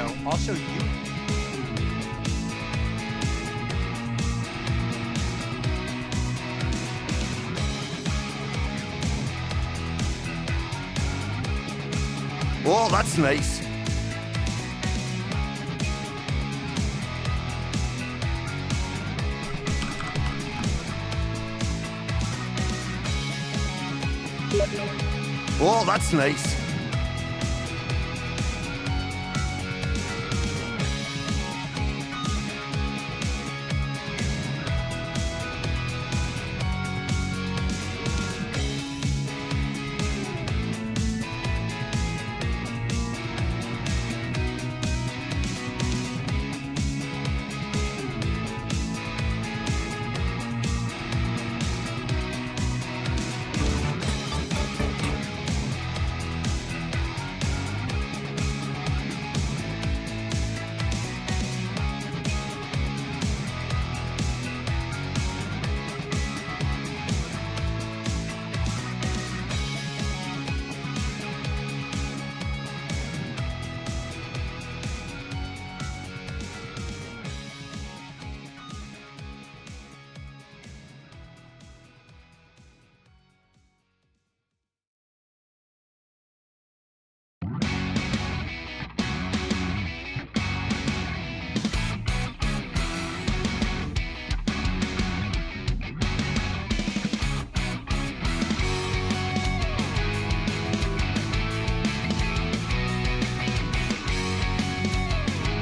know, also you. Oh, that's nice. Oh, that's nice.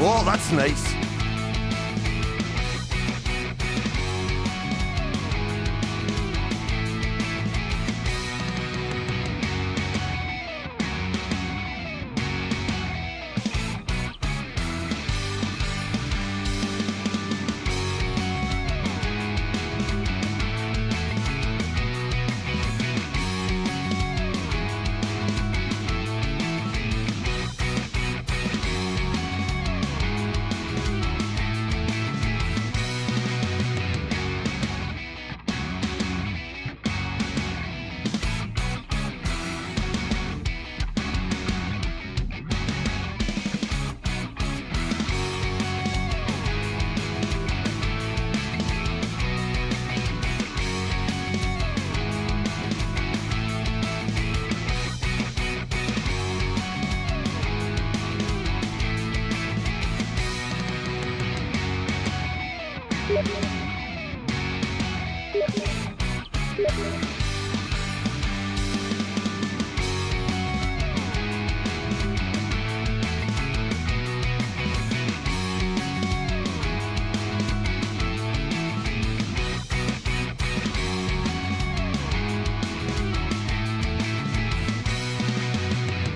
Oh, that's nice.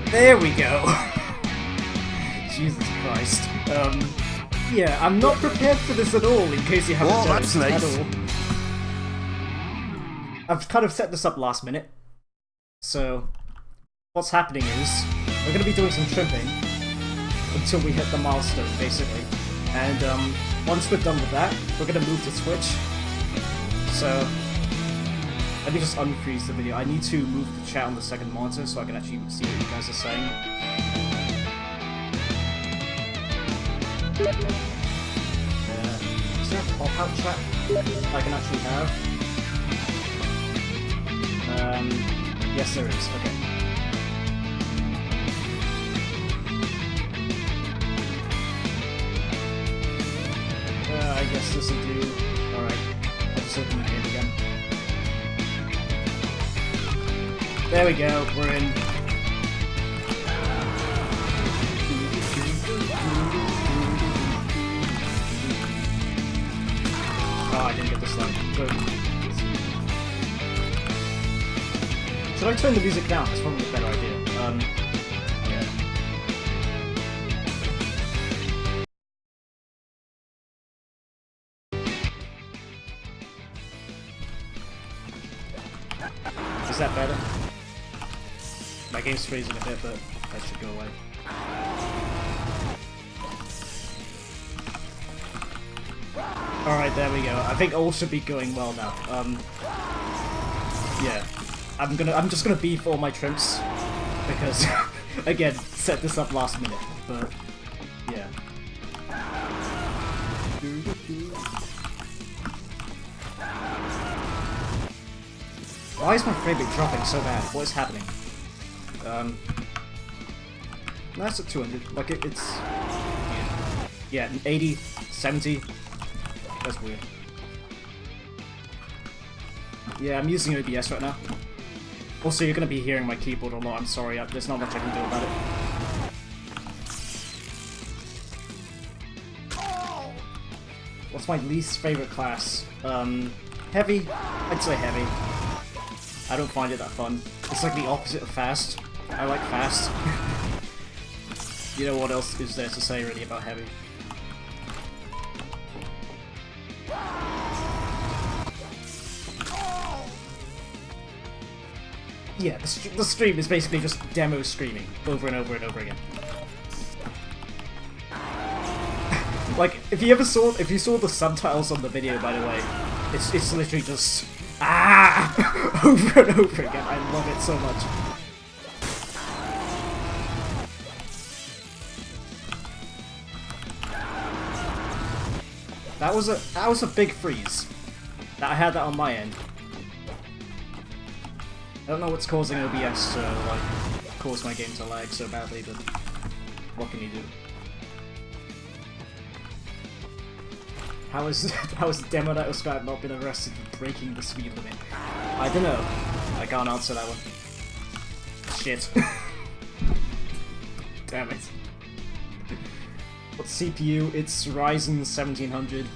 There we go. Jesus Christ. Yeah, I'm not prepared for this at all, in case you haven't noticed nice. at all. I've kind of set this up last minute. So, what's happening is, we're going to be doing some trimming until we hit the milestone, basically. And once we're done with that, we're going to move to Twitch. So, let me just unfreeze the video. I need to move the chat on the second monitor so I can actually see what you guys are saying. Is there a pop-out chat I can actually have? Yes there is, okay. I guess this will do. Alright, I'll just open the game again. There we go, we're in. Oh, I didn't get this line. Good. Should I turn the music down? That's probably a better idea. Yeah. Is that better? My game's freezing a bit, but that should go away. Alright, there we go. I think all should be going well now. Yeah. I'm just gonna beef all my trims because again, set this up last minute, but yeah. Why is my frame rate dropping so bad? What is happening? That's at 200. Like, it's... Yeah, 80, 70. That's weird. Yeah, I'm using OBS right now. Also, you're gonna be hearing my keyboard a lot. I'm sorry, there's not much I can do about it. What's my least favorite class? Heavy? I'd say heavy. I don't find it that fun. It's like the opposite of fast. I like fast. You know what else is there to say really about heavy? Yeah, the stream is basically just demo screaming over and over and over again. Like, if you saw the subtitles on the video, by the way, it's literally just over and over again. I love it so much. That was a big freeze. I had that on my end. I don't know what's causing OBS to like cause my game to lag so badly, but what can you do? How is Demo Night Skype not been arrested for breaking the speed limit? I don't know. I can't answer that one. Shit. Damn it. What CPU? It's Ryzen 1700.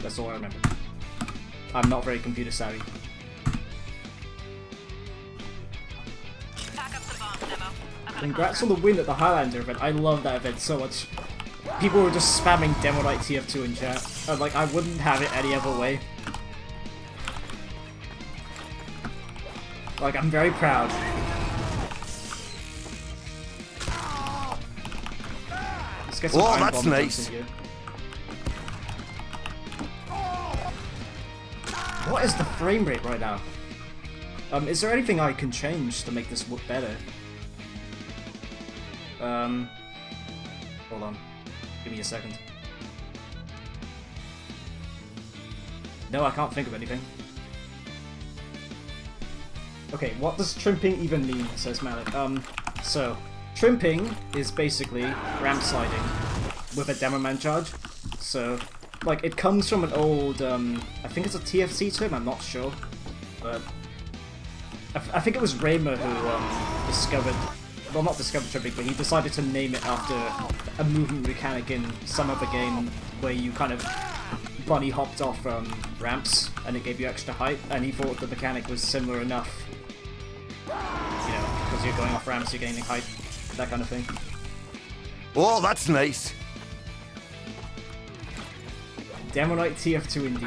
That's all I remember. I'm not very computer savvy. Congrats on the win at the Highlander event. I love that event so much. People were just spamming Demo Night TF2 in chat. And like, I wouldn't have it any other way. Like, I'm very proud. Let's get some oh, that's nice. In here. What is the frame rate right now? Is there anything I can change to make this look better? Hold on. Give me a second. No, I can't think of anything. Okay, what does trimping even mean, says Malik. So, trimping is basically ramp sliding with a demo man charge. So, like, it comes from an old, I think it's a TFC term, I'm not sure. But I think it was Raymer who, discovered... Well, not discovered tripping, but he decided to name it after a movement mechanic in some other game where you kind of bunny hopped off ramps and it gave you extra height, and he thought the mechanic was similar enough, you know, because you're going off ramps, you're gaining height, that kind of thing. Oh, that's nice. Demo Night TF2 indeed.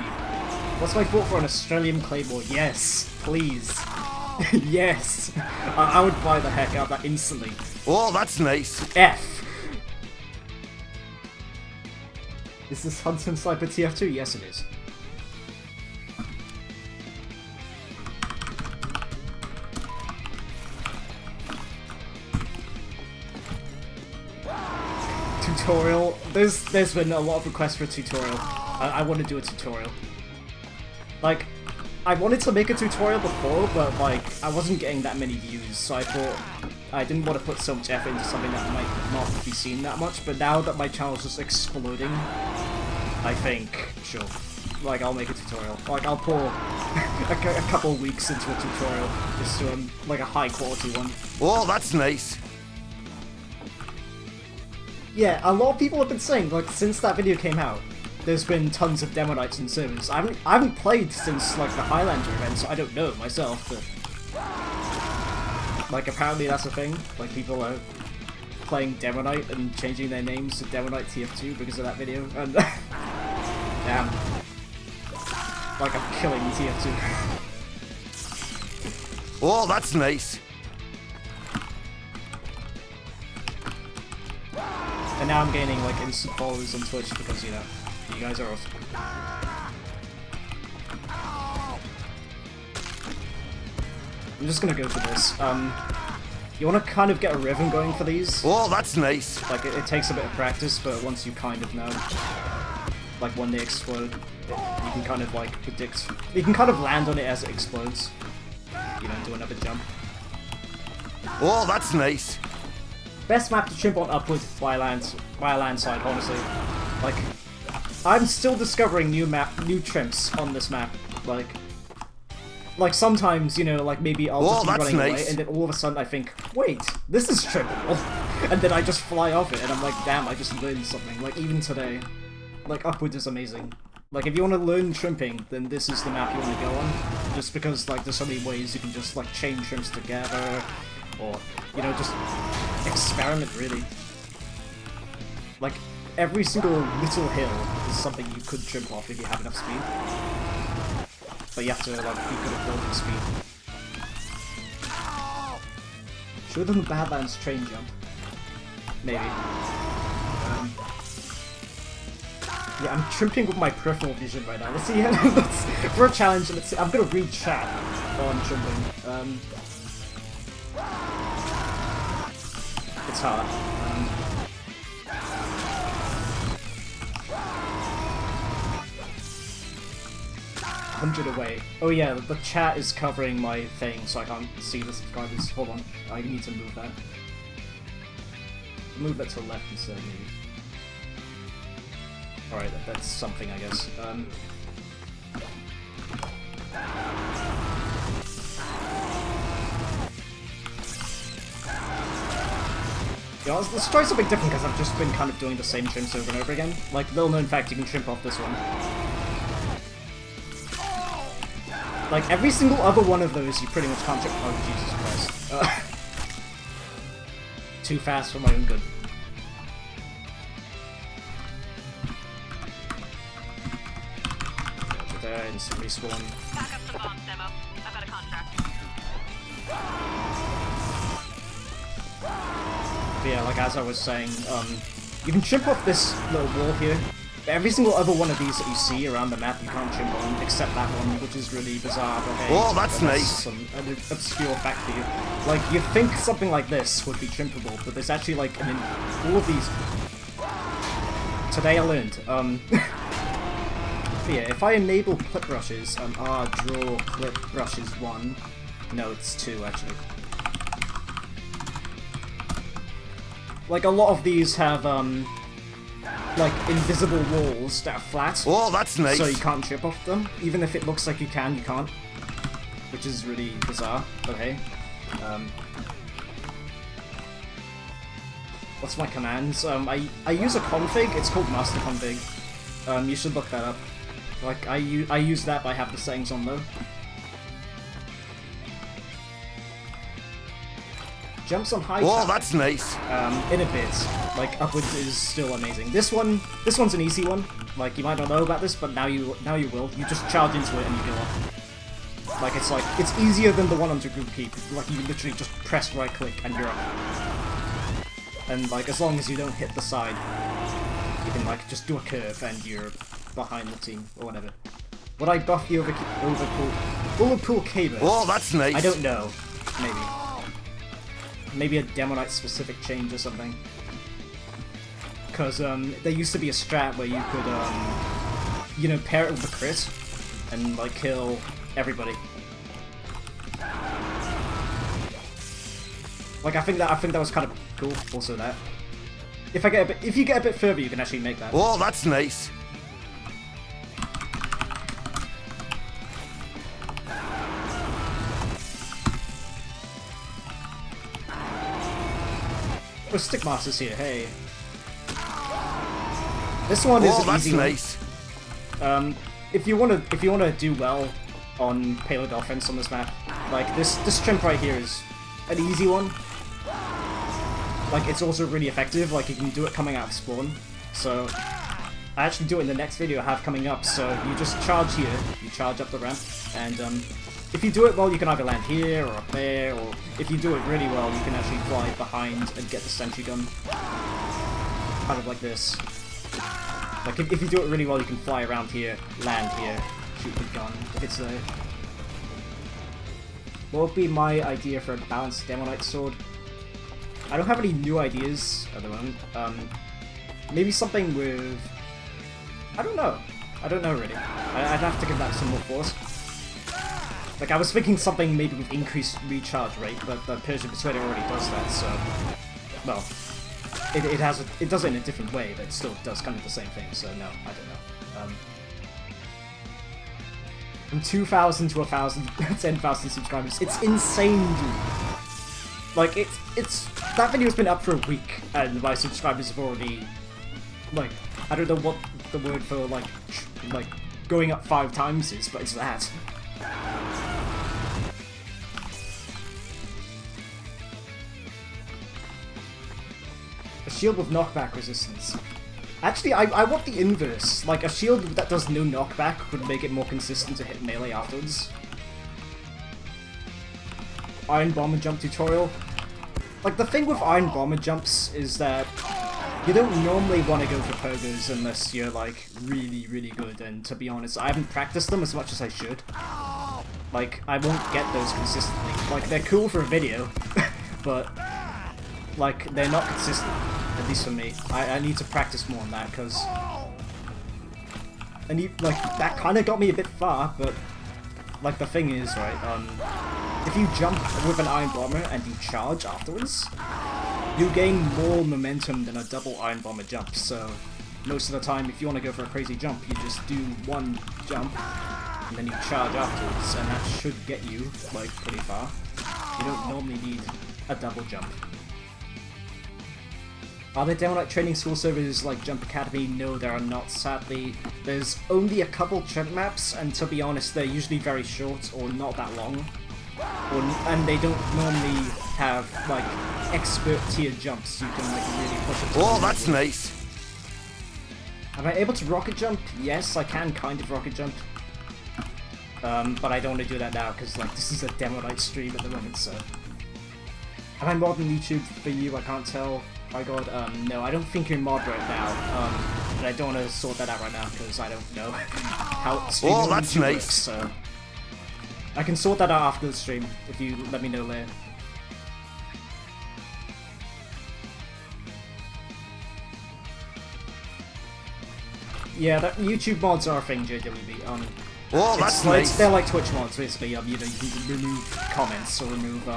What's my thought for an Australian Claymore? Yes, please. Yes! I would buy the heck out of that instantly. Oh, that's nice. F! Is this Huntsman Sniper TF2? Yes, it is. Tutorial. There's been a lot of requests for a tutorial. I want to do a tutorial. Like, I wanted to make a tutorial before, but like, I wasn't getting that many views, so I thought I didn't want to put so much effort into something that might not be seen that much, but now that my channel's just exploding, I think, sure, like, I'll make a tutorial. Like, I'll pour a couple weeks into a tutorial, just to, like, a high quality one. Oh, that's nice. Yeah, a lot of people have been saying, like, since that video came out, there's been tons of demo nights and servers. I haven't played since like the Highlander event, so I don't know myself, but like apparently that's a thing. Like people are playing demo night and changing their names to Demo Night TF2 because of that video. And damn, like I'm killing TF2. Oh, that's nice. And now I'm gaining like instant followers on Twitch because, you know, you guys are awesome. I'm just gonna go for this. You want to kind of get a rhythm going for these. Oh, that's nice. Like, it takes a bit of practice, but once you kind of know. like when they explode, you can kind of like predict. You can kind of land on it as it explodes. You know, do another jump. Oh, that's nice. Best map to chimp on upwards by a landslide, honestly. Like, I'm still discovering new chimps on this map. Like sometimes, you know, like maybe I'll just be running away, and then all of a sudden I think, wait, this is trippable, and then I just fly off it, and I'm like, damn, I just learned something. Like even today, like upwards is amazing. Like if you want to learn shrimping, then this is the map you want to go on. Just because like there's so many ways you can just like chain shrimps together, or you know just experiment really. Like every single little hill is something you could shrimp off if you have enough speed. But you have to like be good at building speed. Should have done the Badlands train jump. Maybe. Yeah, I'm tripping with my peripheral vision right now. Let's see. For a challenge, let's see. I'm gonna read chat while I'm tripping. It's hard. 100 away. Oh yeah, the chat is covering my thing, so I can't see the subscribers. Hold on, I need to move that. Move that to the left instead, maybe. Alright, that's something, I guess. Yeah, the strike's a bit different because I've just been kind of doing the same shrimps over and over again. Like, little known fact, you can shrimp off this one. Like, every single other one of those, you pretty much can't shrimp. Oh, Jesus Christ. Too fast for my own good. Over there, instant respawn. Back up the bombs, Demo. I've got a contract. But yeah, like as I was saying, you can chimp off this little wall here. Every single other one of these that you see around the map, you can't chimp on, except that one, which is really bizarre. Okay, oh, that's nice. An obscure fact for you. Like, you think something like this would be chimpable, but there's actually like all of these. Today I learned. But yeah, if I enable clip brushes, draw clip brushes 1. No, it's 2 actually. Like a lot of these have like invisible walls that are flat. Oh, that's nice. So you can't chip off them. Even if it looks like you can, you can't. Which is really bizarre, but hey. What's my commands? I use a config, it's called master config. You should look that up. Like, I use that, but I have the settings on low. Jumps on high. Oh, that's nice. In a bit. Like, upwards is still amazing. This one's an easy one. Like, you might not know about this, but now you will. You just charge into it and you go up. Like, it's easier than the one onto group keep. Like, you literally just press right click and you're up. And like, as long as you don't hit the side, you can like just do a curve and you're behind the team or whatever. Would I buff the bullet pool caber? Oh, that's nice. I don't know. Maybe a Demonite specific change or something. Because there used to be a strat where you could, you know, pair it with a crit and like kill everybody. Like I think that was kind of cool. Also that if you get a bit further, you can actually make that. Oh, that's nice. Oh, Stickmaster's here. Hey. This one is an easy nice. One. If you wanna do well on payload offense on this map, like this chimp right here is an easy one. Like it's also really effective. Like you can do it coming out of spawn. So I actually do it in the next video I have coming up. So you just charge here, you charge up the ramp, and if you do it well, you can either land here or up there, or if you do it really well, you can actually fly behind and get the sentry gun. Kind of like this. Like, if you do it really well, you can fly around here, land here, shoot the gun, if it's there. What would be my idea for a balanced Demonite sword? I don't have any new ideas at the moment. Maybe something with I don't know. I don't know really. I'd have to give that some more force. Like, I was thinking something maybe with increased recharge rate, but the Persian Persuader already does that, so... Well, it does it in a different way, but it still does kind of the same thing, so no, I don't know. From 2,000 to 1,000, 10,000 subscribers, it's insane, dude! Like, it's... That video's been up for a week, and my subscribers have already... Like, I don't know what the word for, like, going up 5 times is, but it's that. A shield with knockback resistance. Actually, I want the inverse. Like, a shield that does no knockback would make it more consistent to hit melee afterwards. Iron Bomber jump tutorial. Like, the thing with Iron Bomber jumps is that you don't normally want to go for pogos unless you're, like, really, really good, and to be honest, I haven't practiced them as much as I should. Like, I won't get those consistently. Like, they're cool for a video, but, like, they're not consistent, at least for me. I need to practice more on that, because I need, like, that kind of got me a bit far, but, like, the thing is, right, if you jump with an Iron Bomber and you charge afterwards, you gain more momentum than a double Iron Bomber jump, so most of the time if you want to go for a crazy jump, you just do one jump and then you charge afterwards, and that should get you, like, pretty far. You don't normally need a double jump. Are there downright training school servers like Jump Academy? No, there are not, sadly. There's only a couple jump maps, and to be honest, they're usually very short or not that long. And they don't normally have, like, expert tier jumps you can, like, really push it. Oh, that's nice. Am I able to rocket jump? Yes, I can kind of rocket jump. But I don't want to do that now because, like, this is a demo night stream at the moment, so. Am I modding YouTube for you? I can't tell. My god, no, I don't think you're mod right now. But I don't want to sort that out right now because I don't know how streaming on YouTube works, so. I can sort that out after the stream, if you let me know later. Yeah, that YouTube mods are a thing, JWB. Oh, that's nice. They're like Twitch mods, basically. You know, you can remove comments or remove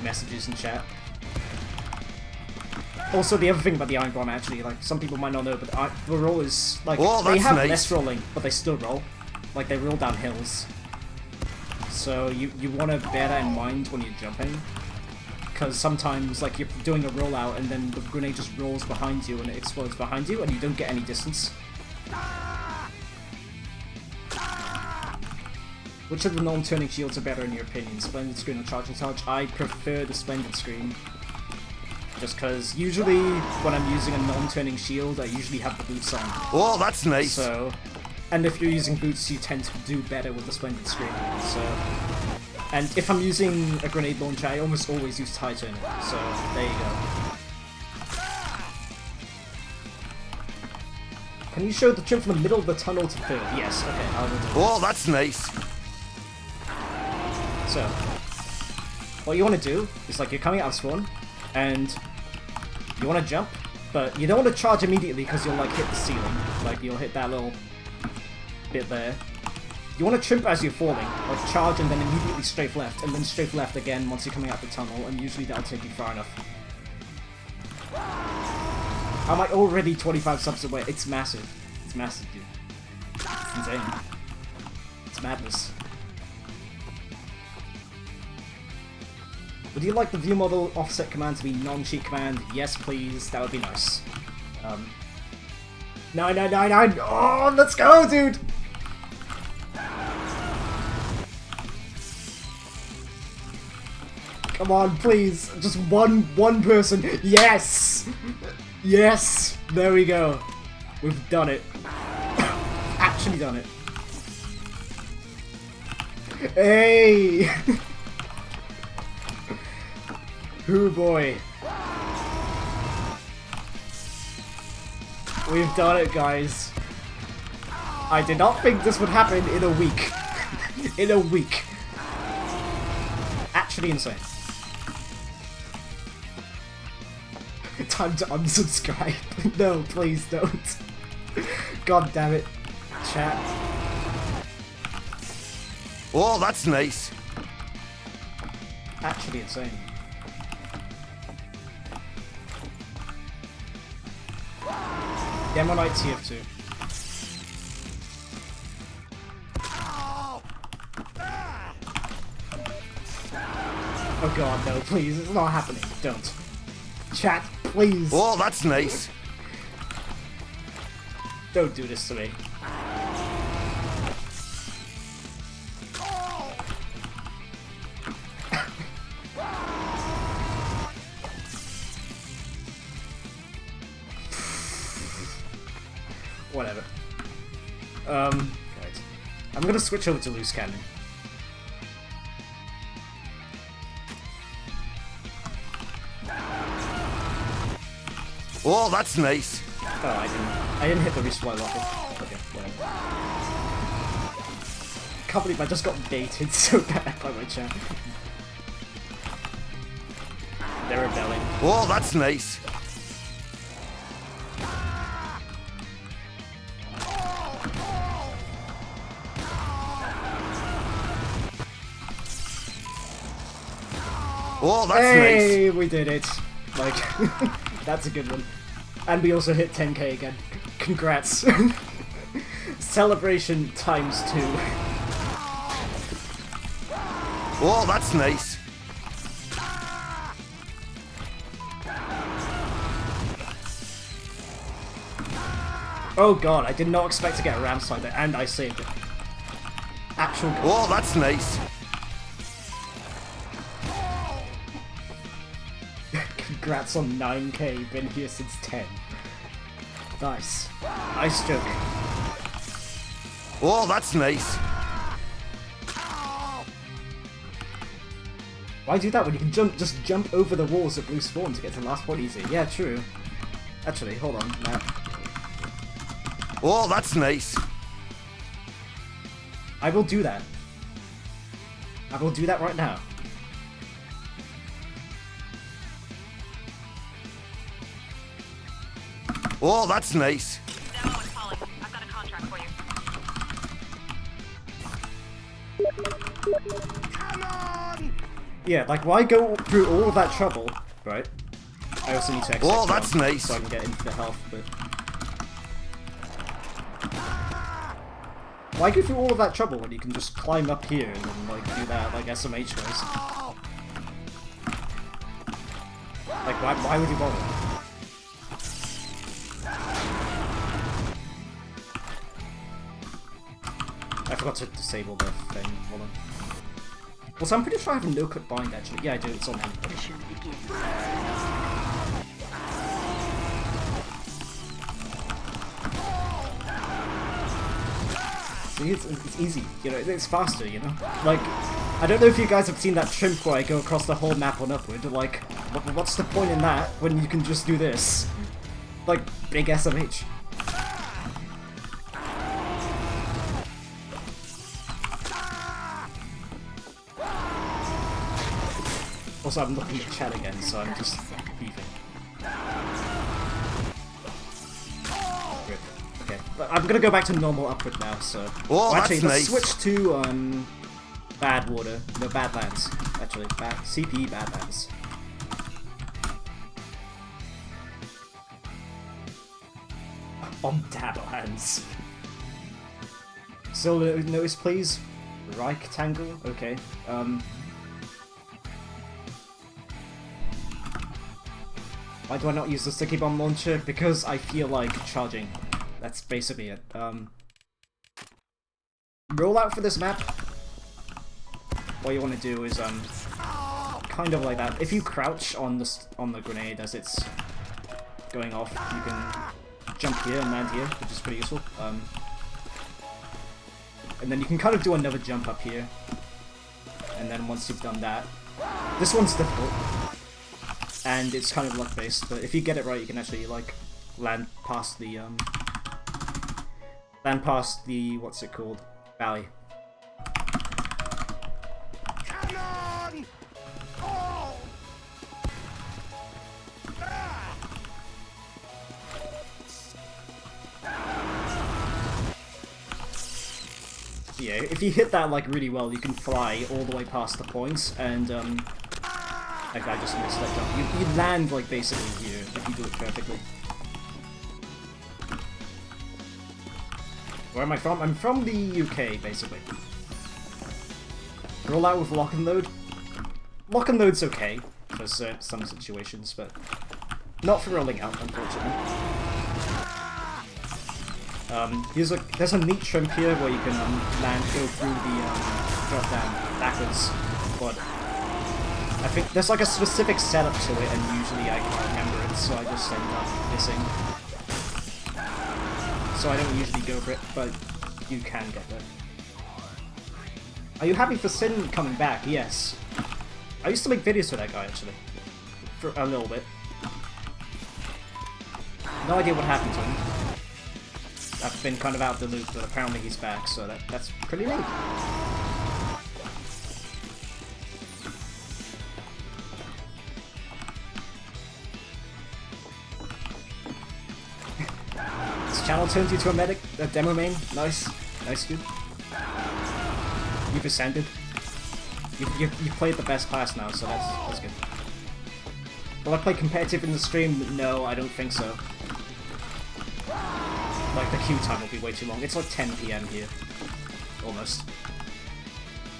messages in chat. Also, the other thing about the Iron Bomb, actually, like, some people might not know, but the roll is, like, they have less rolling, but they still roll. Like, they roll down hills. So you want to bear that in mind when you're jumping, because sometimes, like, you're doing a rollout and then the grenade just rolls behind you and it explodes behind you and you don't get any distance. Which of the non-turning shields are better in your opinion, Splendid Screen or Charging Charge? I prefer the Splendid Screen, just because usually when I'm using a non-turning shield, I usually have the boots on. Oh, that's nice. So. And if you're using boots, you tend to do better with the Splendid Screen, so... And if I'm using a grenade launcher, I almost always use Titan, so there you go. Can you show the trip from the middle of the tunnel to third? Yes, okay, I will do it. Oh, that's nice. So, what you want to do is, like, you're coming out of spawn, and you want to jump, but you don't want to charge immediately because you'll, like, hit the ceiling. Like, you'll hit that little bit there. You want to trimp as you're falling, like charge and then immediately strafe left, and then strafe left again once you're coming out the tunnel, and usually that'll take you far enough. Am I already 25 subs away? It's massive. It's massive, dude. It's insane. It's madness. Would you like the view model offset command to be non-cheat command? Yes, please. That would be nice. 9999! Oh, let's go, dude! Come on, please. Just one person. Yes! Yes! There we go. We've done it. Actually done it. Hey! Hoo boy. We've done it, guys. I did not think this would happen in a week. In a week. Actually insane. Time to unsubscribe. No, please don't. God damn it. Chat. Oh, that's nice. Actually insane. Demonite TF2. Oh god, no, please, it's not happening. Don't. Chat, please. Oh, that's nice. Don't do this to me. Whatever. Right. I'm gonna switch over to loose cannon. Oh, that's nice. Oh, I didn't hit the resupply locker. Okay, whatever. Can't believe I just got baited so bad by my chat. They're rebelling. Oh, that's nice. Oh, that's hey, nice. We did it. Like, that's a good one. And we also hit 10k again. Congrats. Celebration times 2. Oh, that's nice. Oh god, I did not expect to get a ram slide there, and I saved it. Actual goal. Oh, that's nice. Congrats on 9k, been here since 10. Nice. Nice joke. Oh, that's nice. Why do that when you can just jump over the walls at blue spawn to get to the last point easy? Yeah, true. Actually, hold on. Now, Oh, that's nice. I will do that. I will do that right now. Oh, that's nice. Demo is calling. I've got a contract for you. Come on! Yeah, like, why go through all of that trouble, right? I also need to exit Oh, that's nice. so I can get infinite health, but... Why go through all of that trouble when you can just climb up here and then, like, do that like SMH does? Like, why would you bother? I forgot to disable the thing. Hold on. Also, I'm pretty sure I have a no-cut bind, actually. Yeah, I do. It's on him. See, it's easy. You know, it's faster, you know? Like, I don't know if you guys have seen that chimp where I go across the whole map on upward. Like, what's the point in that when you can just do this? Like, big SMH. Also, I'm looking at chat again, so I'm just beefing. Rip. Okay, but I'm gonna go back to normal upward now, so... Oh, actually, that's let's nice. switch to, bad water. No, Badlands. Actually, CP Badlands. On Dablands. Still notice, please? Rectangle? Okay, why do I not use the sticky bomb launcher? Because I feel like charging. That's basically it. Rollout for this map. What you want to do is kind of like that. If you crouch on the grenade as it's going off, you can jump here and land here, which is pretty useful. And then you can kind of do another jump up here. And then once you've done that, this one's difficult. And it's kind of luck based, but if you get it right, you can actually like land past the what's it called, valley. Come on! Oh! Yeah, if you hit that like really well, you can fly all the way past the points, and like I just missed that jump. You land like basically here if you do it perfectly. Where am I from? I'm from the UK, basically. Roll out with lock and load. Lock and load's okay for some situations, but not for rolling out, unfortunately. There's a neat shrimp here where you can go through the drop down backwards, but I think there's like a specific setup to it, and usually I can't remember it, so I just end up missing. So I don't usually go for it, but you can get there. Are you happy for Sin coming back? Yes. I used to make videos for that guy, actually. For a little bit. No idea what happened to him. I've been kind of out of the loop, but apparently he's back, so that's pretty neat. This channel turns you to a demo main. Nice. Nice, dude. You've ascended. You've played the best class now, so that's good. Will I play competitive in the stream? No, I don't think so. Like, the queue time will be way too long. It's like 10 PM here. Almost.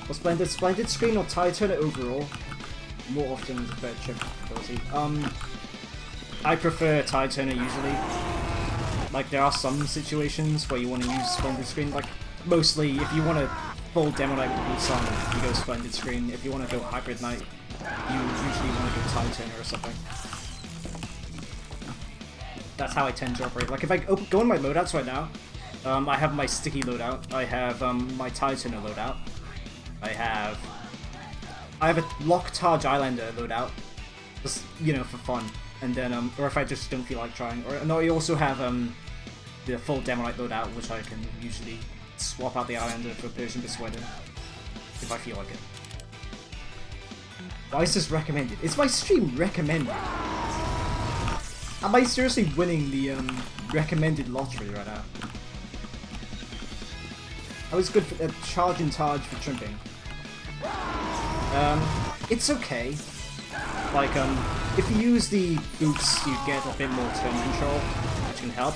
Well, Splendid screen or tie turner overall? More often than preferred chip ability. I prefer tie turner usually. Like, there are some situations where you want to use Splendid screen. Like, mostly, if you want to full demo night with Blue Sun, you go Splendid screen. If you want to go Hybrid Night, you usually want to go tie turner or something. That's how I tend to operate. Like, if I go in my loadouts right now, I have my sticky loadout, I have my tie turner loadout, I have a lock Taj Islander loadout, just, you know, for fun, and then, or if I just don't feel like trying, or no, I also have the full Demo Knight loadout, which I can usually swap out the Islander for Persian Persuader, if I feel like it. Why is this recommended? Is my stream recommended? Am I seriously winning the recommended lottery right now? I was good for charge and Taj for trimping. It's okay. Like, if you use the boots, you get a bit more turn control, which can help.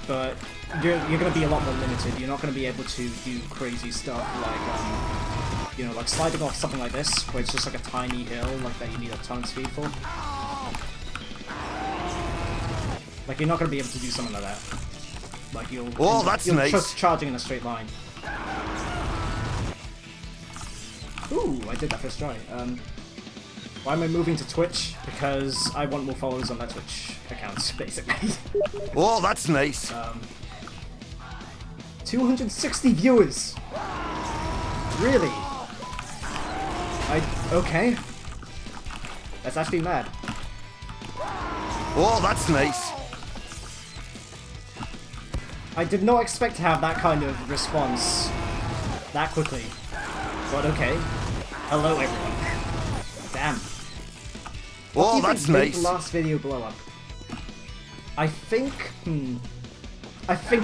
But you're gonna be a lot more limited. You're not gonna be able to do crazy stuff like, you know, like sliding off something like this, where it's just like a tiny hill, like that you need a ton of speed for. Like, you're not gonna be able to do something like that. Like, you'll nice. Just charging in a straight line. Ooh, I did that first try. Why am I moving to Twitch? Because I want more followers on that Twitch account, basically. Oh, that's nice. 260 viewers. Really? Okay. That's actually mad. Oh, that's nice. I did not expect to have that kind of response that quickly. But okay. Hello, everyone. Damn. What do you think made the last video blow up? I think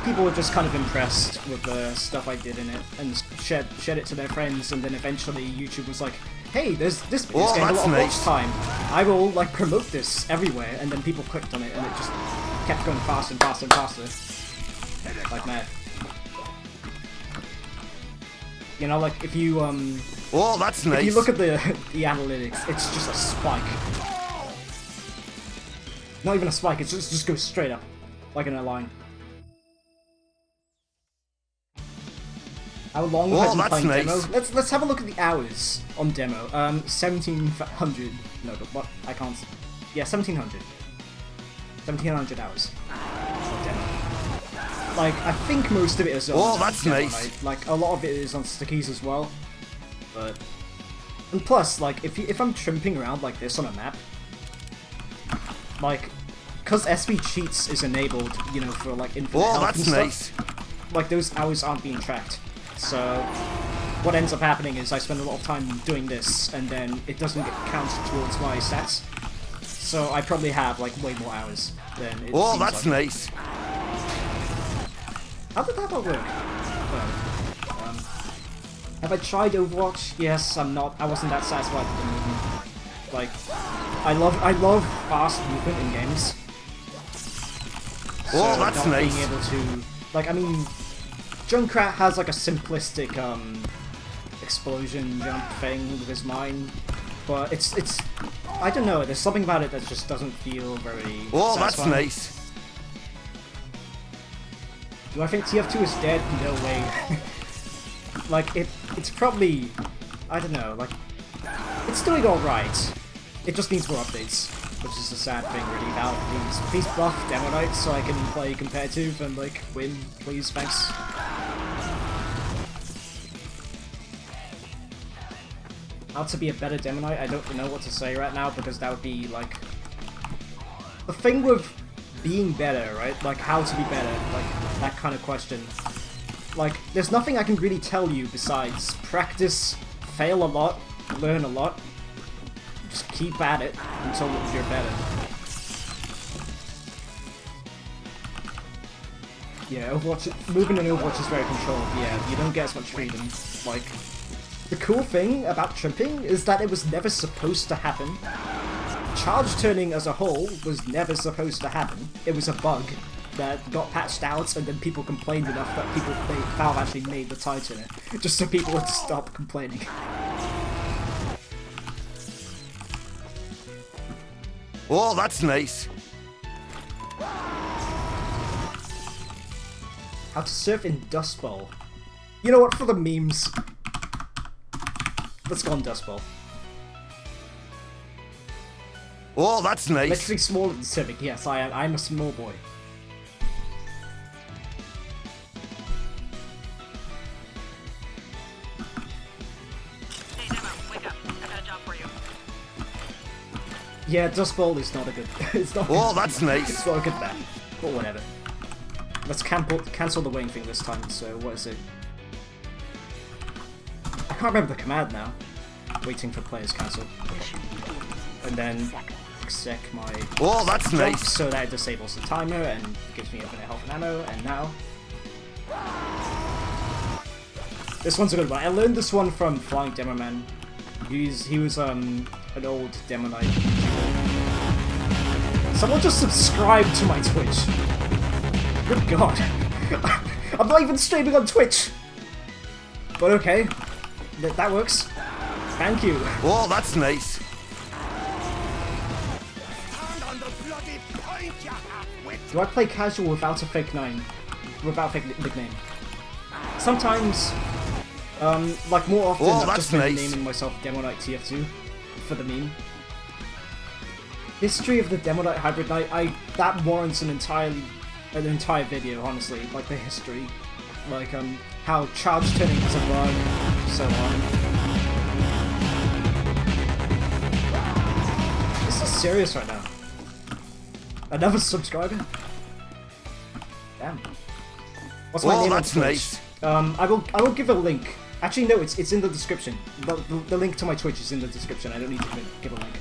people were just kind of impressed with the stuff I did in it and shared it to their friends, and then eventually YouTube was like, hey, there's this video's getting a lot of watch time. I will like promote this everywhere, and then people clicked on it and it just kept going faster and faster and faster. Like mad. You know, like if you oh, that's nice. if you look at the analytics, it's just a spike. Not even a spike, it just goes straight up, like in a line. How long have I been playing demo? Let's have a look at the hours on demo. 1700. No, what? I can't. Yeah, 1700. 1700 hours of demo. Like, I think most of it is on demo night. Like, a lot of it is on stickies as well. But and plus, like, if I'm trimping around like this on a map, like, because SB cheats is enabled, you know, for like infinite health and stuff, like those hours aren't being tracked. So what ends up happening is I spend a lot of time doing this, and then it doesn't get counted towards my stats. So I probably have like way more hours than it seems that's like. nice. How did that not work? better. Have I tried Overwatch? Yes, I wasn't that satisfied with the movement. Like, I love fast movement in games. Oh, that's not nice. being able to, like, I mean, Junkrat has like a simplistic explosion jump thing with his mine, but it's I don't know. There's something about it that just doesn't feel very. Oh, satisfying. that's nice. Do I think TF2 is dead? No way. Like it's probably, I don't know. Like, it's doing all right. It just needs more updates, which is a sad thing, really. Now, please buff Demo Knight so I can play competitive and like win, please. Thanks. How to be a better Demo Knight? I don't know what to say right now because that would be like the thing with being better, right? Like how to be better, like that kind of question. Like, there's nothing I can really tell you besides practice, fail a lot, learn a lot. Just keep at it until you're better. Yeah, movement in Overwatch is very controlled. Yeah, you don't get as much freedom. Like, the cool thing about tripping is that it was never supposed to happen. Charge turning as a whole was never supposed to happen. It was a bug that got patched out, and then people complained enough that Valve actually made the title in it, just so people would stop complaining. Oh, that's nice. How to surf in Dust Bowl. You know what, for the memes. Let's go on Dust Bowl. Oh, that's nice. Literally smaller than Civic, yes, I am. I'm a small boy. Hey, Demo, wake up. I got a job for you. Yeah, Dust Bowl is not a good. It's not. Oh, good, that's nice. It's not a good map, but whatever. Let's cancel the wing thing this time. So what is it? I can't remember the command now. Waiting for players cancel, and then exec my. Oh, that's jump nice. So that it disables the timer and gives me infinite health and ammo. And now, this one's a good one. I learned this one from Flying Demo Man. He was an old Demo Knight. Someone just subscribed to my Twitch. Good God. I'm not even streaming on Twitch. But okay. That works. Thank you. Oh, that's nice. Do I play casual without a fake name? Without a fake nickname? Sometimes, like more often, Oh, I've that's just been nice. naming myself Demo Knight TF2 for the meme. History of the Demo Knight Hybrid Knight, that warrants an entire video, honestly. Like the history, like how charge turning is a bug, so on. This is serious right now. Another subscriber? Damn. What's my Oh, name on that's Twitch? nice. I will give a link. Actually, no, it's in the description. The link to my Twitch is in the description. I don't need to give a link.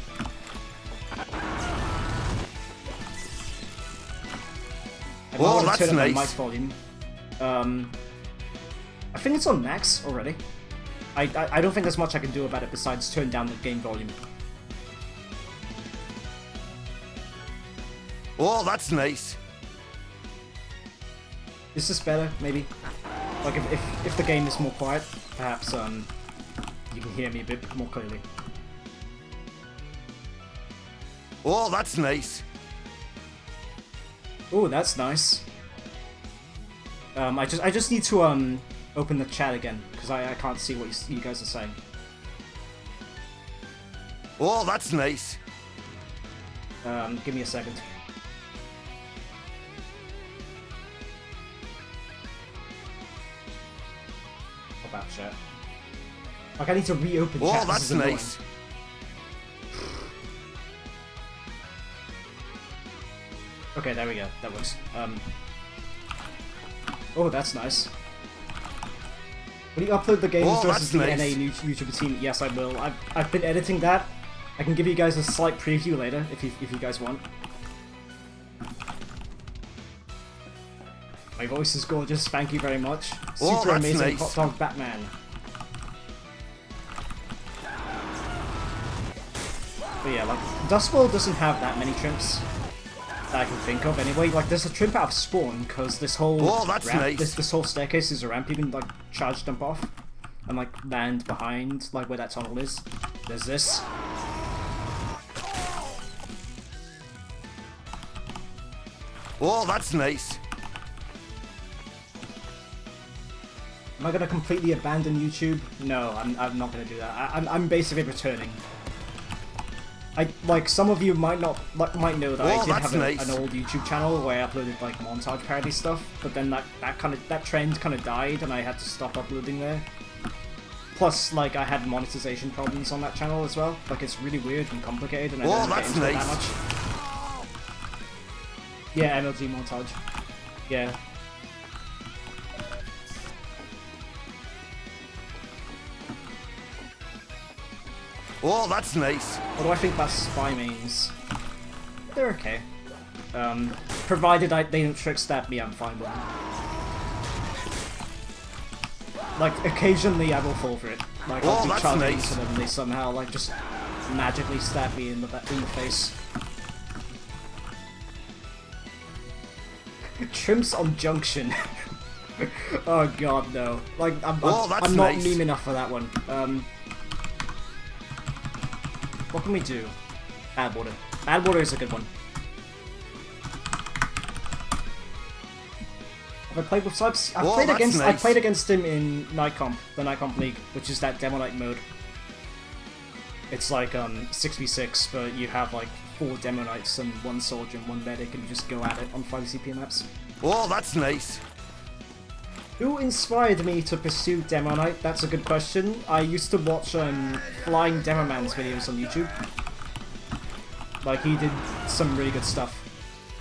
I might Oh, want to that's turn up my nice. mic volume. I think it's on max already. I don't think there's much I can do about it besides turn down the game volume. Oh, that's nice. Is this better? Maybe. Like if the game is more quiet, perhaps you can hear me a bit more clearly. Oh, that's nice. Oh, that's nice. I just need to open the chat again because I can't see what you guys are saying. Oh, that's nice. Give me a second. About chat. Like I need to reopen chat. Oh, This that's is annoying. nice. Okay, there we go. That works. Oh, that's nice. Will you upload the games Oh, versus the that's NA nice. new YouTuber team? Yes, I will. I've been editing that. I can give you guys a slight preview later if you guys want. My voice is gorgeous, thank you very much. Oh, Super that's amazing nice. hot dog Batman. But yeah, like, Dustbowl doesn't have that many trimps that I can think of anyway. Like, there's a trimp out of spawn, because this whole that's ramp, nice. this whole staircase is a ramp. You can, like, charge jump off and, like, land behind, like, where that tunnel is. There's this. Oh, that's nice. Am I gonna completely abandon YouTube? No, I'm not gonna do that. I'm basically returning. Like, some of you might know that I did have nice. an old YouTube channel where I uploaded like montage parody stuff, but then that trend kind of died and I had to stop uploading there. Plus, like, I had monetization problems on that channel as well. Like, it's really weird and complicated, and I don't get into it that much. Yeah, MLG montage. Yeah. Oh, that's nice. What do I think about spy mains? They're okay. Provided they don't trick stab me, I'm fine with them. Like, occasionally I will fall for it. Like, I'll be charging into them and they somehow, like, just magically stab me in the face. Trimps on junction. Oh god, no. Like, I'm not meme enough for that one. What can we do? Bad water. Bad water is a good one. Have I played with Subs? I played against him in Night Comp, the Night Comp League, which is that Demo Night mode. It's like 6v6, but you have like 4 Demo Knights and 1 soldier and 1 medic, and you just go at it on 5 CP maps. Oh, that's nice. Who inspired me to pursue Demo Night? That's a good question. I used to watch Flying Demo Man's videos on YouTube. Like, he did some really good stuff.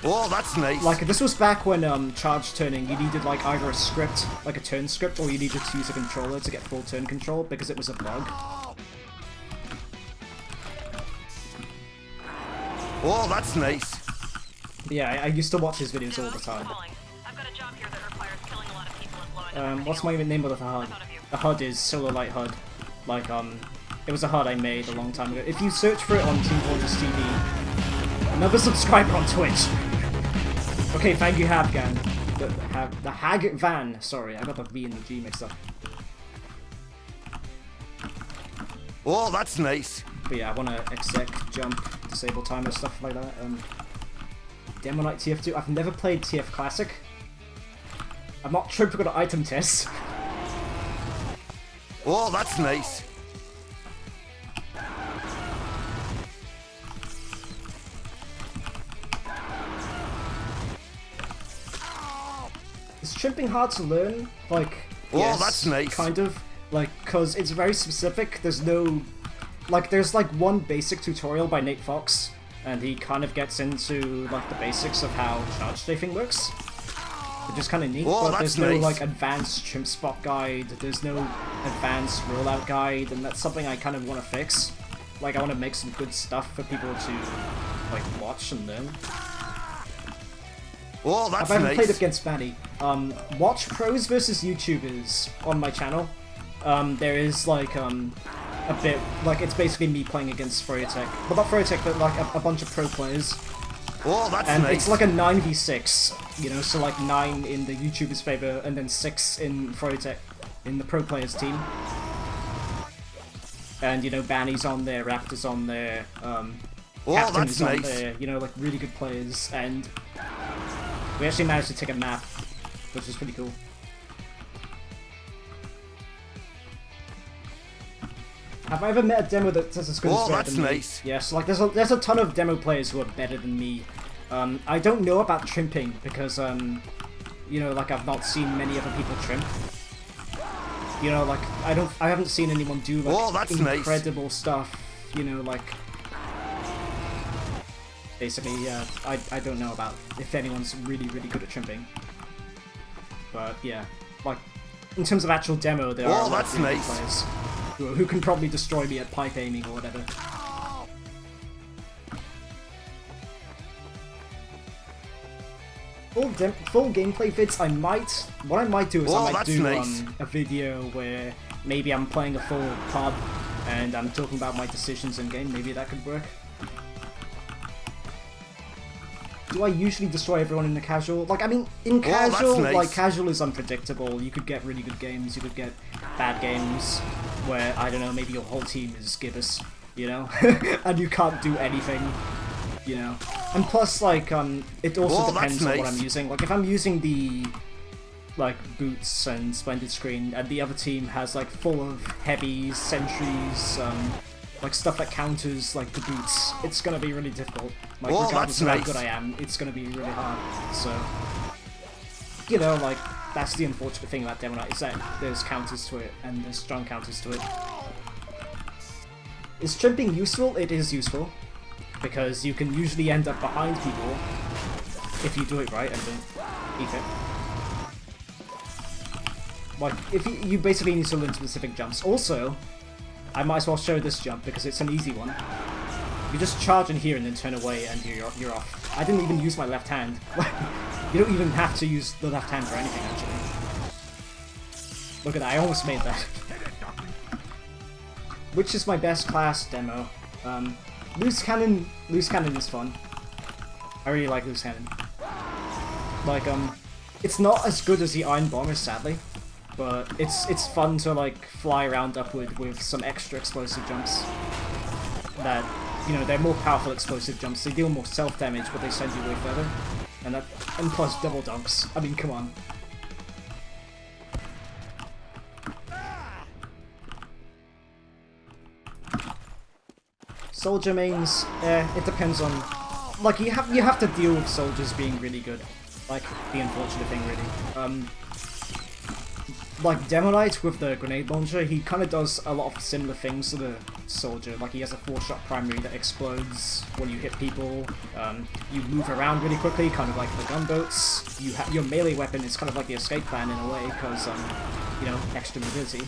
Oh, that's nice. Like, this was back when charge turning, you needed like either a script, like a turn script, or you needed to use a controller to get full turn control because it was a bug. Oh, that's nice. Yeah, I used to watch his videos all the time. What's my name of the HUD? The HUD is SolarLight HUD. Like, it was a HUD I made a long time ago. If you search for it on Team Fortress TV, another subscriber on Twitch. Okay, thank you, Havgan. The Hag Van. Sorry, I got the V and the G mixed up. Oh, that's nice. But yeah, I want to exec, jump, disable timer, stuff like that. Demo Night TF2. I've never played TF Classic. I'm not sure if we've got item tests. Oh, that's nice. Is trimping hard to learn? Like, yes, that's nice. Kind of. Like, cause it's very specific. There's no, like, there's like one basic tutorial by Nate Fox, and he kind of gets into like the basics of how charge strafing works. Which is kind of neat, but there's no like advanced trimp spot guide, there's no advanced rollout guide, and that's something I kind of want to fix. Like, I want to make some good stuff for people to like watch and learn. Oh, that's I've never played against Batty. Watch pros versus YouTubers on my channel. There is like a bit, like, it's basically me playing against Froyotech. Well, not Froyotech, but like a bunch of pro players. Oh, that's and nice. It's like a 9v6, you know, so like 9 in the YouTuber's favor, and then 6 in Froyotech, in the pro players team. And, you know, Banny's on there, Raptor's on there, Captain is on there, you know, like really good players, and we actually managed to take a map, which is pretty cool. Have I ever met a demo that's as good as better than me? Nice. Yes, like there's a ton of demo players who are better than me. I don't know about trimping because you know, like, I've not seen many other people trimp. You know, like, I haven't seen anyone do like incredible stuff. You know, like, basically, yeah, I don't know about if anyone's really good at trimping. But yeah, like, in terms of actual demo, there are a lot of really good players who can probably destroy me at pipe aiming or whatever. full gameplay vids, what I might do is I might that's do nice. a video where maybe I'm playing a full pub and I'm talking about my decisions in game. Maybe that could work. Do I usually destroy everyone in the casual? Like, I mean, in casual, nice. like, casual is unpredictable. You could get really good games, you could get bad games where, I don't know, maybe your whole team is gibbous, you know? And you can't do anything, you know? And plus, like, it also depends on what I'm using. Like, if I'm using the, like, boots and splendid screen, and the other team has, like, full of heavy sentries, like stuff that counters like the boots, it's gonna be really difficult. Like regardless of how good I am, it's gonna be really hard. So, you know, like that's the unfortunate thing about Demo Knight is that there's counters to it and there's strong counters to it. Is trimping useful? It is useful because you can usually end up behind people if you do it right and don't eat it. Like if you basically need to learn specific jumps. Also, I might as well show this jump because it's an easy one. You just charge in here and then turn away and you're off. I didn't even use my left hand. You don't even have to use the left hand for anything, actually. Look at that, I almost made that. Which is my best class demo? Loose cannon is fun. I really like loose cannon. Like, it's not as good as the iron bomber, sadly. But it's fun to like fly around upward with some extra explosive jumps. That, you know, they're more powerful explosive jumps. They deal more self damage, but they send you way further. And plus double dunks. I mean, come on. Soldier mains, it depends on. Like you have to deal with soldiers being really good. Like the unfortunate thing, really. Like Demo Knight with the grenade launcher, he kind of does a lot of similar things to the soldier. Like he has a 4-shot primary that explodes when you hit people. You move around really quickly, kind of like the gunboats. Your melee weapon is kind of like the escape plan in a way, because you know, extra mobility.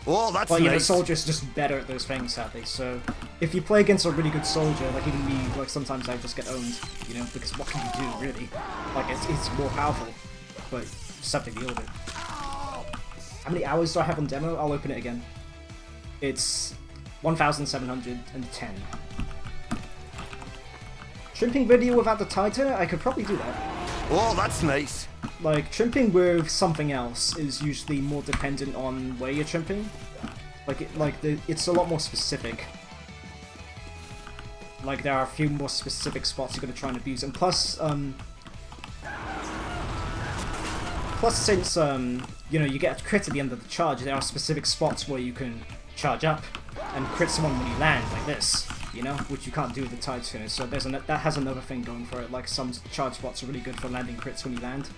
Oh, that's but, you know, nice. soldiers just better at those things, sadly. So if you play against a really good soldier, like even me, like sometimes I just get owned, you know, because what can you do really? Like it's more powerful, but you just have to deal with it. How many hours do I have on demo? I'll open it again. It's 1,710. Trimping video without the tighter? I could probably do that. Oh, that's nice. Like, trimping with something else is usually more dependent on where you're trimping. It's a lot more specific. Like, there are a few more specific spots you're going to try and abuse. And plus since, you know, you get a crit at the end of the charge, there are specific spots where you can charge up and crit someone when you land, like this, you know, which you can't do with the tide tuner. So that has another thing going for it, like some charge spots are really good for landing crits when you land.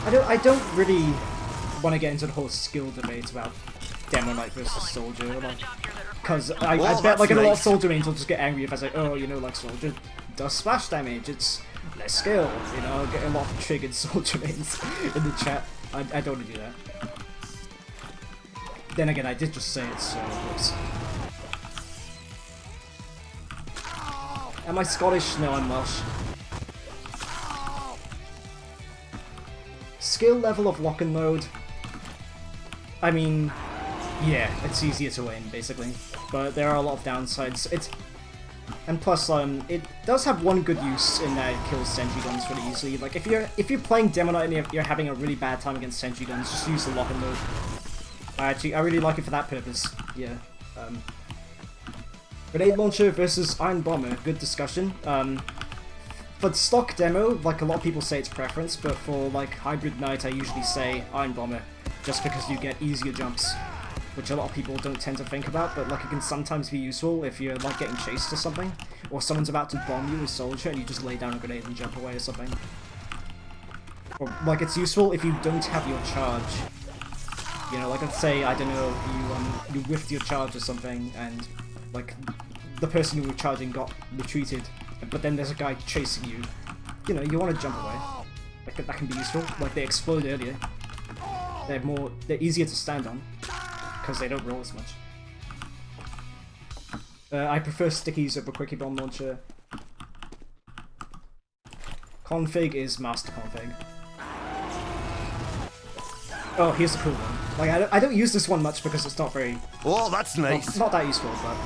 I don't really want to get into the whole skill debate about Demo Knight versus Soldier, like, because I bet like a lot of Soldier mains will just get angry if I say, oh, you know, like Soldier does splash damage, it's less skill, you know, get a lot of triggered Soldier mains in the chat. I don't want to do that. Then again, I did just say it, so whoops. Am I Scottish? No, I'm Welsh. Skill level of lock and load. I mean, yeah, it's easier to win, basically. But there are a lot of downsides. And plus, it does have one good use in that it kills sentry guns really easily. Like, if you're playing Demo Knight and you're having a really bad time against sentry guns, just use the lock and load. I really like it for that purpose. Yeah. Grenade launcher versus iron bomber. Good discussion. For stock demo, like a lot of people say it's preference, but for like hybrid knight, I usually say iron bomber, just because you get easier jumps, which a lot of people don't tend to think about, but like it can sometimes be useful if you're like getting chased or something, or someone's about to bomb you with soldier and you just lay down a grenade and jump away or something. Or like it's useful if you don't have your charge. You know, like let's say, I don't know, you whiffed your charge or something, and like the person who was charging got retreated, but then there's a guy chasing you. You know, you want to jump away. Like that can be useful. Like they explode earlier. They're easier to stand on because they don't roll as much. I prefer stickies over quickie bomb launcher. config is master config. Oh, here's the cool one. Like, I don't use this one much because it's not very... Oh, that's nice. Not that useful, but...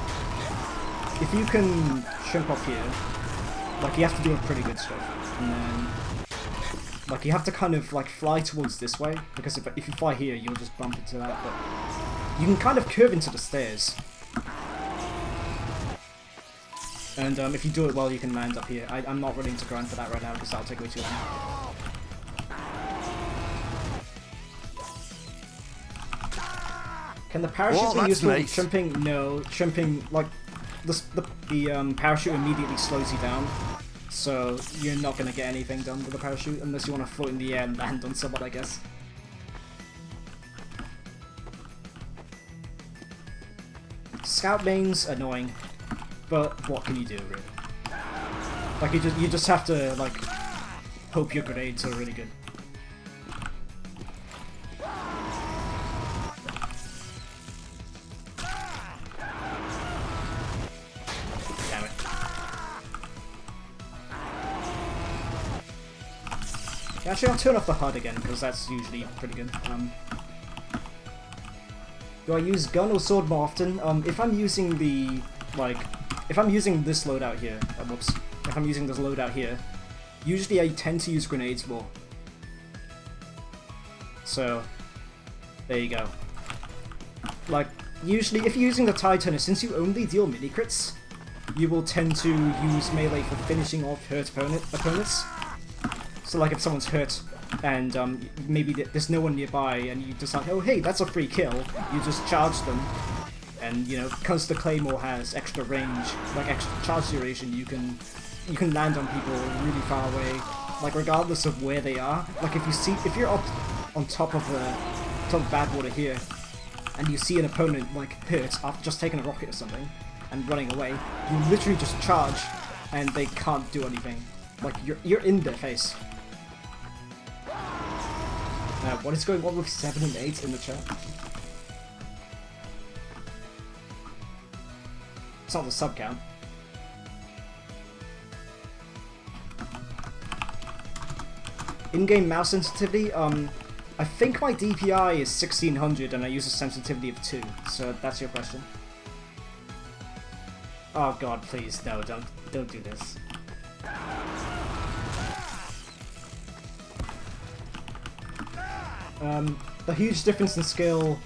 If you can shrimp off here, like, you have to do a pretty good stuff. And then... Like, you have to kind of, like, fly towards this way, because if you fly here, you'll just bump into that, but... You can kind of curve into the stairs. And if you do it well, you can land up here. I'm not willing to grind for that right now, because that'll take way too long. Can the parachute be used for shrimping? No, shrimping, like, the parachute immediately slows you down. So you're not going to get anything done with the parachute unless you want to float in the air and land on someone, I guess. Scout mains, annoying, but what can you do, really? Like, you just have to, like, hope your grenades are really good. Damn it. Yeah, actually, I'll turn off the HUD again, because that's usually pretty good. Do I use gun or sword more often? If I'm using the, like, if I'm using this loadout here, whoops, if I'm using this loadout here, usually I tend to use grenades more. So, there you go. Like, usually, if you're using the Titan, since you only deal mini-crits, you will tend to use melee for finishing off hurt opponents. So, like, if someone's hurt, and maybe there's no one nearby, and you decide, oh hey, that's a free kill, you just charge them, and you know, because the Claymore has extra range, like extra charge duration, you can land on people really far away, like regardless of where they are. Like if you're up on top of the Badwater here, and you see an opponent like hurt after just taking a rocket or something and running away, you literally just charge, and they can't do anything. Like you're in their face. What is going on with 7 and 8 in the chat? It's not the sub count. In-game mouse sensitivity? I think my DPI is 1600 and I use a sensitivity of 2, so that's your question. Oh god, please, no, don't do this. The huge difference in skill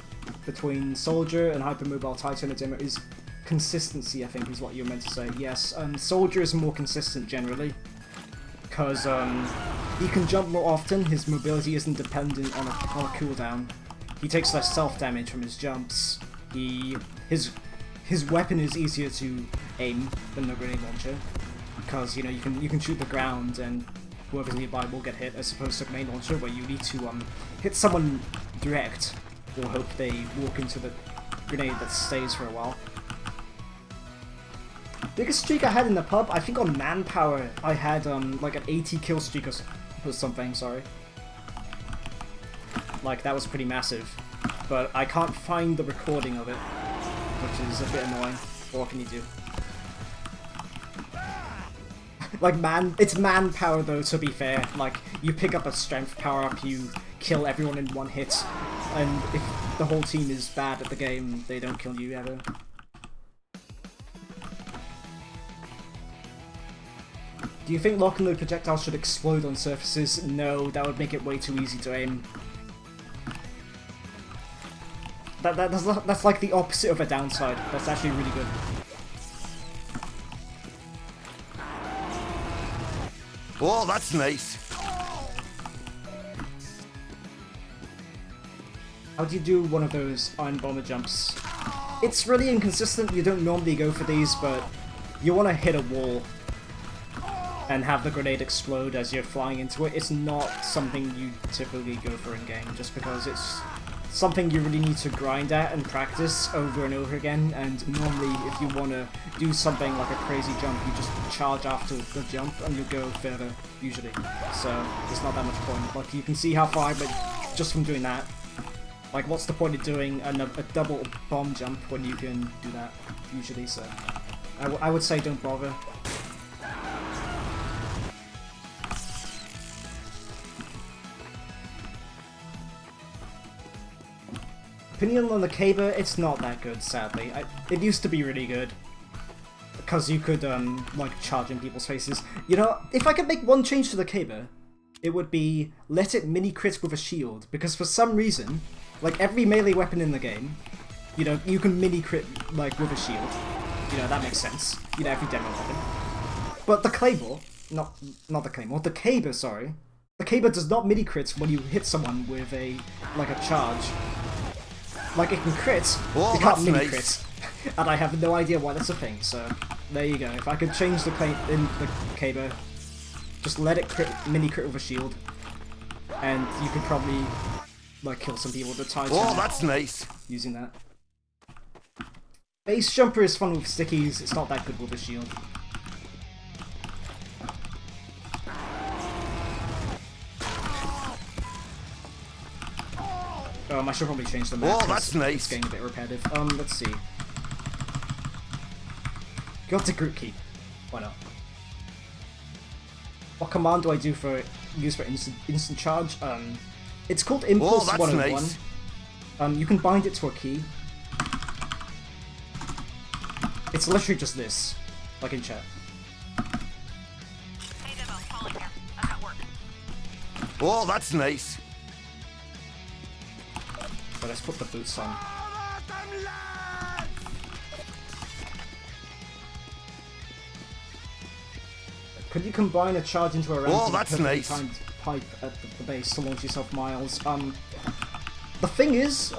between Soldier and Hypermobile Titan and Dimmer is consistency, I think is what you're meant to say. Yes, Soldier is more consistent generally, because he can jump more often, his mobility isn't dependent on a cooldown, he takes less self-damage from his jumps, his weapon is easier to aim than the grenade launcher, because, you know, you can shoot the ground and whoever's nearby will get hit, as opposed to a grenade launcher where you need to hit someone direct or hope they walk into the grenade that stays for a while. Biggest streak I had in the pub, I think on Manpower I had like an 80 kill streak or something, sorry. Like that was pretty massive, but I can't find the recording of it, which is a bit annoying. What can you do? Like, it's Manpower though, to be fair. Like, you pick up a strength power-up, you kill everyone in one hit, and if the whole team is bad at the game, they don't kill you ever. Do you think lock and load projectiles should explode on surfaces? No, that would make it way too easy to aim. That's like the opposite of a downside. That's actually really good. Oh, that's nice. How do you do one of those Iron Bomber jumps? It's really inconsistent, you don't normally go for these, but you want to hit a wall and have the grenade explode as you're flying into it. It's not something you typically go for in-game, just because it's something you really need to grind at and practice over and over again, and normally if you want to do something like a crazy jump, you just charge after the jump and you'll go further, usually. So there's not that much point. Like, you can see how far I went just from doing that. Like, what's the point of doing a double bomb jump when you can do that, usually, so I would say don't bother. opinion on the Caber, it's not that good, sadly. It used to be really good. Because you could, like, charge in people's faces. You know, if I could make one change to the Caber, it would be let it mini-crit with a shield. Because for some reason, like, every melee weapon in the game, you know, you can mini-crit, like, with a shield. You know, that makes sense. You know, every demo weapon. But the Claymore, not the Claymore, the Caber, sorry. The Caber does not mini-crit when you hit someone with a, like, a charge. Like, it can crit, it can't mini-crit. Nice. And I have no idea why that's a thing, so there you go. If I could change the Caber, just let it mini-crit with a shield, and you could probably, like, kill some people with the Titan. Oh, that's nice. Using that. Base Jumper is fun with stickies, it's not that good with a shield. I should probably change the map. Oh, that's nice. It's getting a bit repetitive. Let's see. Go to group keep. Why not? What command do I use for instant charge? It's called Impulse 101. Nice. You can bind it to a key. It's literally just this, like in chat. Hey Demo, calling here. I'm at work. Oh, that's nice. But let's put the boots on. Could you combine a charge into a random timed pipe at the base to launch yourself miles? The thing is,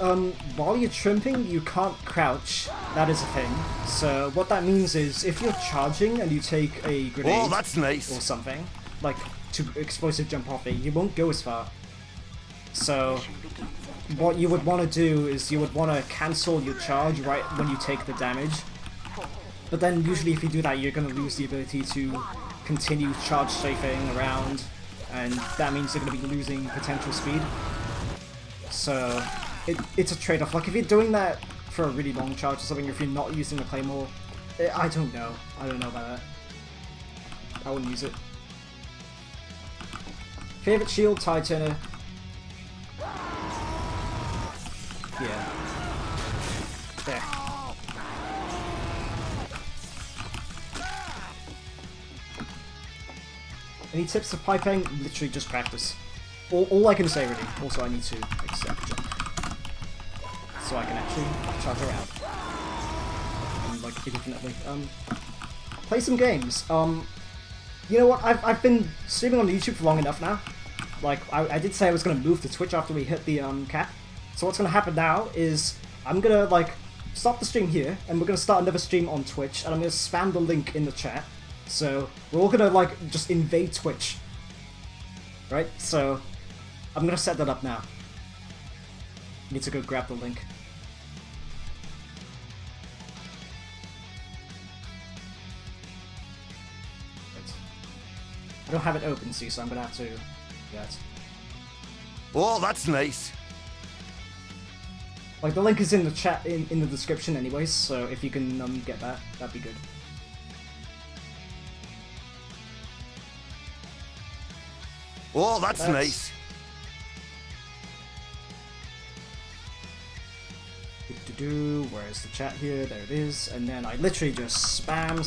while you're trimping, you can't crouch. That is a thing. So what that means is, if you're charging and you take a grenade or something, like to explosive jump off it, you won't go as far. So what you would want to do is you would want to cancel your charge right when you take the damage. But then usually if you do that, you're going to lose the ability to continue charge strafing around, and that means you're going to be losing potential speed. So it's a trade-off. Like if you're doing that for a really long charge or something, if you're not using the Claymore, I don't know. I don't know about that. I wouldn't use it. Favorite shield, Titan. Yeah. There. Any tips for piping? Literally just practice. All I can say really. Also I need to accept jump. So I can actually charge around. And like infinitely. Play some games. You know what? I've been streaming on YouTube for long enough now. Like I did say I was gonna move to Twitch after we hit the cap. So what's gonna happen now is I'm gonna like stop the stream here and we're gonna start another stream on Twitch and I'm gonna spam the link in the chat. So we're all gonna like just invade Twitch. Right? So I'm gonna set that up now. Need to go grab the link. Right. I don't have it open, see, so I'm gonna have to do that. Oh, that's nice. Like the link is in the chat in the description anyways, so if you can get that, that'd be good. Oh, that's nice. Where's the chat here? There it is. And then I literally just spam.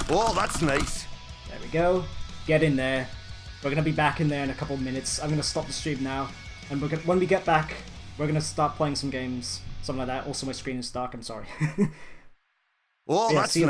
Oh, that's nice. There we go. Get in there. We're gonna be back in there in a couple minutes. I'm gonna stop the stream now, and when we get back, we're gonna start playing some games, something like that. Also, my screen is dark. I'm sorry. Oh, yeah, that's nice.